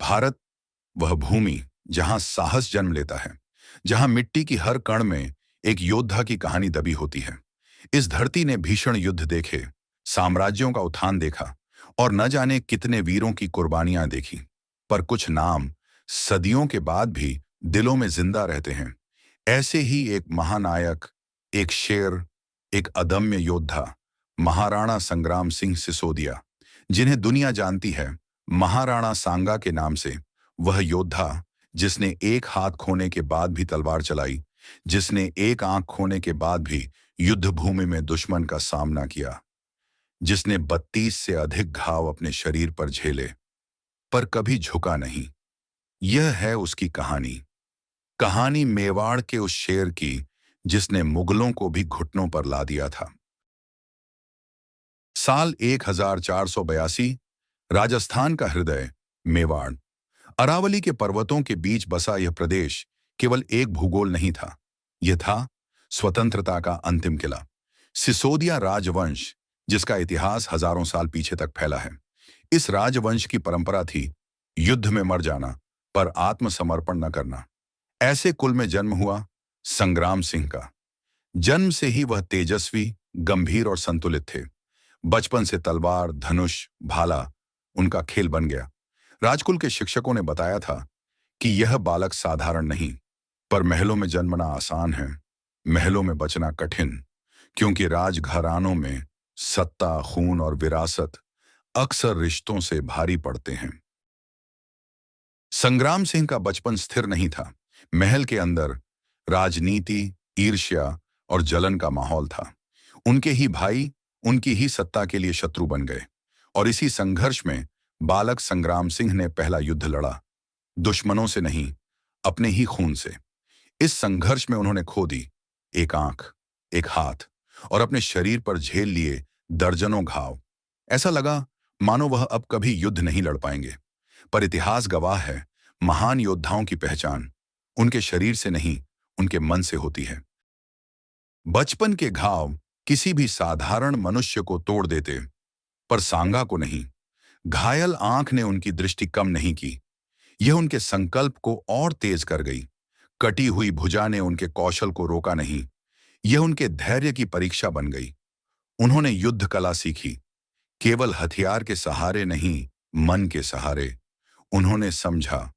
भारत वह भूमि जहां साहस जन्म लेता है, जहां मिट्टी की हर कण में एक योद्धा की कहानी दबी होती है। इस धरती ने भीषण युद्ध देखे, साम्राज्यों का उत्थान देखा और न जाने कितने वीरों की कुर्बानियां देखी। पर कुछ नाम सदियों के बाद भी दिलों में जिंदा रहते हैं। ऐसे ही एक महानायक, एक शेर, एक अदम्य योद्धा, महाराणा संग्राम सिंह सिसोदिया, जिन्हें दुनिया जानती है महाराणा सांगा के नाम से। वह योद्धा जिसने एक हाथ खोने के बाद भी तलवार चलाई, जिसने एक आंख खोने के बाद भी युद्ध भूमि में दुश्मन का सामना किया, जिसने 32 से अधिक घाव अपने शरीर पर झेले, पर कभी झुका नहीं। यह है उसकी कहानी। कहानी मेवाड़ के उस शेर की जिसने मुगलों को भी घुटनों पर ला दिया था। साल 1482, राजस्थान का हृदय मेवाड़, अरावली के पर्वतों के बीच बसा यह प्रदेश केवल एक भूगोल नहीं था, यह था स्वतंत्रता का अंतिम किला। सिसोदिया राजवंश, जिसका इतिहास हजारों साल पीछे तक फैला है। इस राजवंश की परंपरा थी युद्ध में मर जाना पर आत्मसमर्पण न करना। ऐसे कुल में जन्म हुआ संग्राम सिंह का। जन्म से ही वह तेजस्वी, गंभीर और संतुलित थे। बचपन से तलवार, धनुष, भाला उनका खेल बन गया। राजकुल के शिक्षकों ने बताया था कि यह बालक साधारण नहीं, पर महलों में जन्मना आसान है, महलों में बचना कठिन, क्योंकि राजघरानों में सत्ता, खून और विरासत अक्सर रिश्तों से भारी पड़ते हैं। संग्राम सिंह का बचपन स्थिर नहीं था। महल के अंदर राजनीति, ईर्ष्या और जलन का माहौल था। उनके ही भाई उनकी ही सत्ता के लिए शत्रु बन गए और इसी संघर्ष में बालक संग्राम सिंह ने पहला युद्ध लड़ा, दुश्मनों से नहीं, अपने ही खून से। इस संघर्ष में उन्होंने खो दी एक आंख, एक हाथ और अपने शरीर पर झेल लिए दर्जनों घाव। ऐसा लगा मानो वह अब कभी युद्ध नहीं लड़ पाएंगे। पर इतिहास गवाह है, महान योद्धाओं की पहचान उनके शरीर से नहीं, उनके मन से होती है। बचपन के घाव किसी भी साधारण मनुष्य को तोड़ देते, पर सांगा को नहीं। घायल आंख ने उनकी दृष्टि कम नहीं की, यह उनके संकल्प को और तेज कर गई। कटी हुई भुजा ने उनके कौशल को रोका नहीं, यह उनके धैर्य की परीक्षा बन गई। उन्होंने युद्ध कला सीखी, केवल हथियार के सहारे नहीं, मन के सहारे। उन्होंने समझा,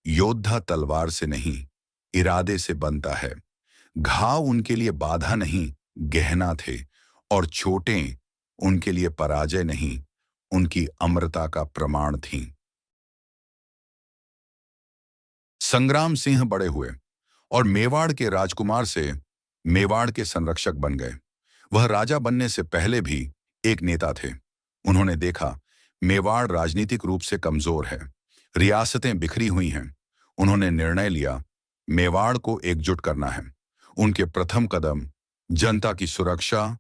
योद्धा तलवार से नहीं, इरादे से बनता है। घाव उनके लिए बाधा नहीं, गहना थे, और चोटें उनके लिए पराजय नहीं, उनकी अमरता का प्रमाण थीं। संग्राम सिंह बड़े हुए और मेवाड़ के राजकुमार से मेवाड़ के संरक्षक बन गए। वह राजा बनने से पहले भी एक नेता थे। उन्होंने देखा मेवाड़ राजनीतिक रूप से कमजोर है, रियासतें बिखरी हुई हैं। उन्होंने निर्णय लिया मेवाड़ को एकजुट करना है। उनके प्रथम कदम जनता की सुरक्षा,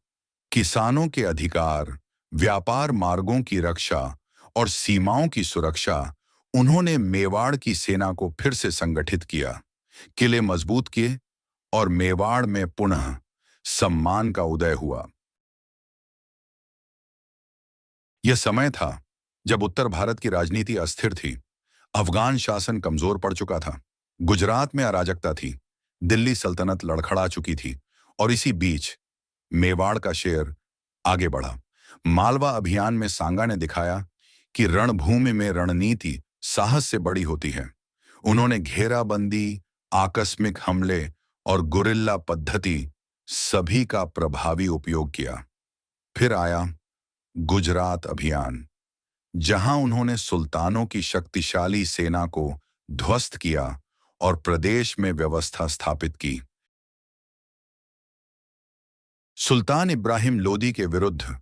किसानों के अधिकार, व्यापार मार्गों की रक्षा और सीमाओं की सुरक्षा। उन्होंने मेवाड़ की सेना को फिर से संगठित किया, किले मजबूत किए और मेवाड़ में पुनः सम्मान का उदय हुआ। यह समय था जब उत्तर भारत की राजनीति अस्थिर थी। अफगान शासन कमजोर पड़ चुका था, गुजरात में अराजकता थी, दिल्ली सल्तनत लड़खड़ा चुकी थी और इसी बीच मेवाड़ का शेर आगे बढ़ा। मालवा अभियान में सांगा ने दिखाया कि रणभूमि में रणनीति साहस से बड़ी होती है। उन्होंने घेराबंदी, आकस्मिक हमले और गुरिल्ला पद्धति सभी का प्रभावी उपयोग किया। फिर आया गुजरात अभियान, जहां उन्होंने सुल्तानों की शक्तिशाली सेना को ध्वस्त किया और प्रदेश में व्यवस्था स्थापित की। सुल्तान इब्राहिम लोदी के विरुद्ध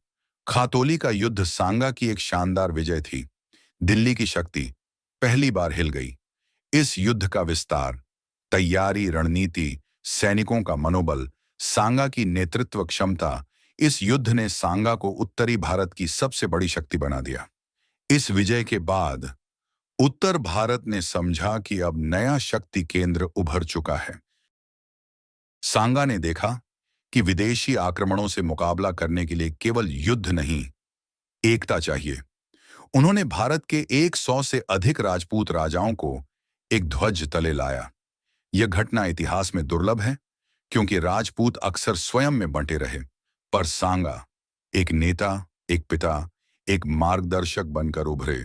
खातोली का युद्ध सांगा की एक शानदार विजय थी। दिल्ली की शक्ति पहली बार हिल गई। इस युद्ध का विस्तार, तैयारी, रणनीति, सैनिकों का मनोबल, सांगा की नेतृत्व क्षमता, इस युद्ध ने सांगा को उत्तरी भारत की सबसे बड़ी शक्ति बना दिया। इस विजय के बाद उत्तर भारत ने समझा कि अब नया शक्ति केंद्र उभर चुका है। सांगा ने देखा कि विदेशी आक्रमणों से मुकाबला करने के लिए केवल युद्ध नहीं, एकता चाहिए। उन्होंने भारत के 100 से अधिक राजपूत राजाओं को एक ध्वज तले लाया। यह घटना इतिहास में दुर्लभ है, क्योंकि राजपूत अक्सर स्वयं में बंटे रहे, पर सांगा एक नेता, एक पिता, एक मार्गदर्शक बनकर उभरे।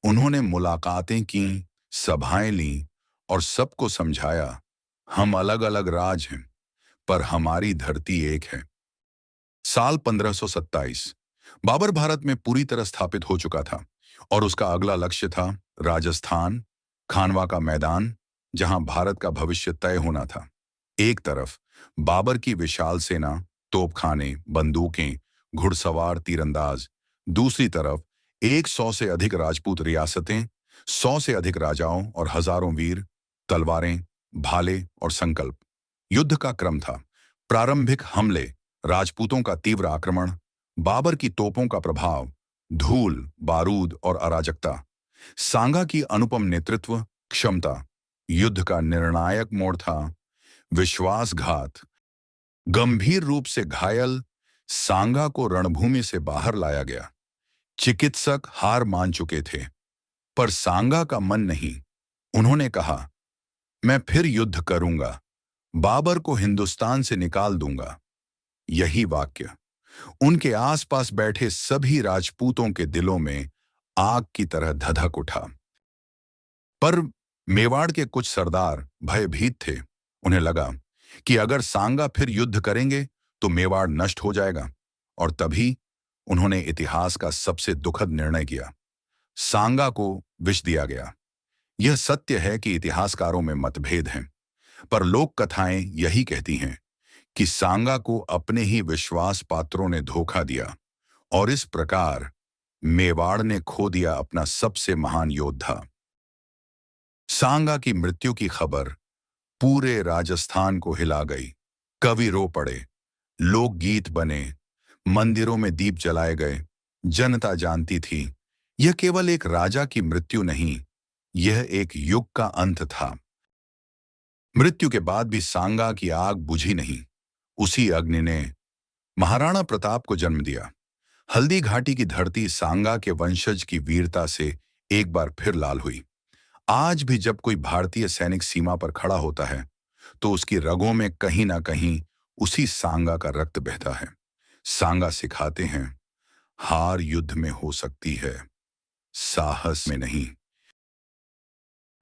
उन्होंने मुलाकातें की, सभाएं लीं और सबको समझाया, हम अलग अलग राज हैं, पर हमारी धरती एक है। साल 1527 बाबर भारत में पूरी तरह स्थापित हो चुका था और उसका अगला लक्ष्य था राजस्थान, खानवा का मैदान, जहां भारत का भविष्य तय होना था। एक तरफ बाबर की विशाल सेना, तोपखाने, बंदूकें, घुड़सवार, तीरंदाज। दूसरी तरफ 100 से अधिक राजपूत रियासतें, 100 से अधिक राजाओं और हजारों वीर, तलवारें, भाले और संकल्प। युद्ध का क्रम था। प्रारंभिक हमले, राजपूतों का तीव्र आक्रमण, बाबर की तोपों का प्रभाव, धूल, बारूद और अराजकता, सांगा की अनुपम नेतृत्व क्षमता। युद्ध का निर्णायक मोड़ था विश्वासघात। गंभीर रूप से घायल सांगा को रणभूमि से बाहर लाया गया। चिकित्सक हार मान चुके थे, पर सांगा का मन नहीं। उन्होंने कहा, मैं फिर युद्ध करूंगा, बाबर को हिंदुस्तान से निकाल दूंगा। यही वाक्य उनके आसपास बैठे सभी राजपूतों के दिलों में आग की तरह धधक उठा। पर मेवाड़ के कुछ सरदार भयभीत थे। उन्हें लगा कि अगर सांगा फिर युद्ध करेंगे तो मेवाड़ नष्ट हो जाएगा, और तभी उन्होंने इतिहास का सबसे दुखद निर्णय किया। सांगा को विष दिया गया। यह सत्य है कि इतिहासकारों में मतभेद हैं, पर लोक कथाएं यही कहती हैं कि सांगा को अपने ही विश्वास पात्रों ने धोखा दिया, और इस प्रकार मेवाड़ ने खो दिया अपना सबसे महान योद्धा। सांगा की मृत्यु की खबर पूरे राजस्थान को हिला गई। कवि रो पड़े, लोकगीत बने, मंदिरों में दीप जलाए गए। जनता जानती थी यह केवल एक राजा की मृत्यु नहीं, यह एक युग का अंत था। मृत्यु के बाद भी सांगा की आग बुझी नहीं। उसी अग्नि ने महाराणा प्रताप को जन्म दिया। हल्दी घाटी की धरती सांगा के वंशज की वीरता से एक बार फिर लाल हुई। आज भी जब कोई भारतीय सैनिक सीमा पर खड़ा होता है, तो उसकी रगों में कहीं ना कहीं उसी सांगा का रक्त बहता है। सांगा सिखाते हैं, हार युद्ध में हो सकती है, साहस में नहीं।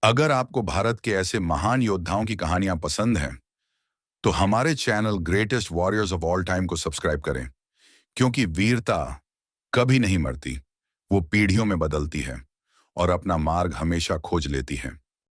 अगर आपको भारत के ऐसे महान योद्धाओं की कहानियां पसंद हैं, तो हमारे channel greatest warriors of all time को सब्सक्राइब करें, क्योंकि वीरता कभी नहीं मरती, वो पीढ़ियों में बदलती है और अपना मार्ग हमेशा खोज लेती है।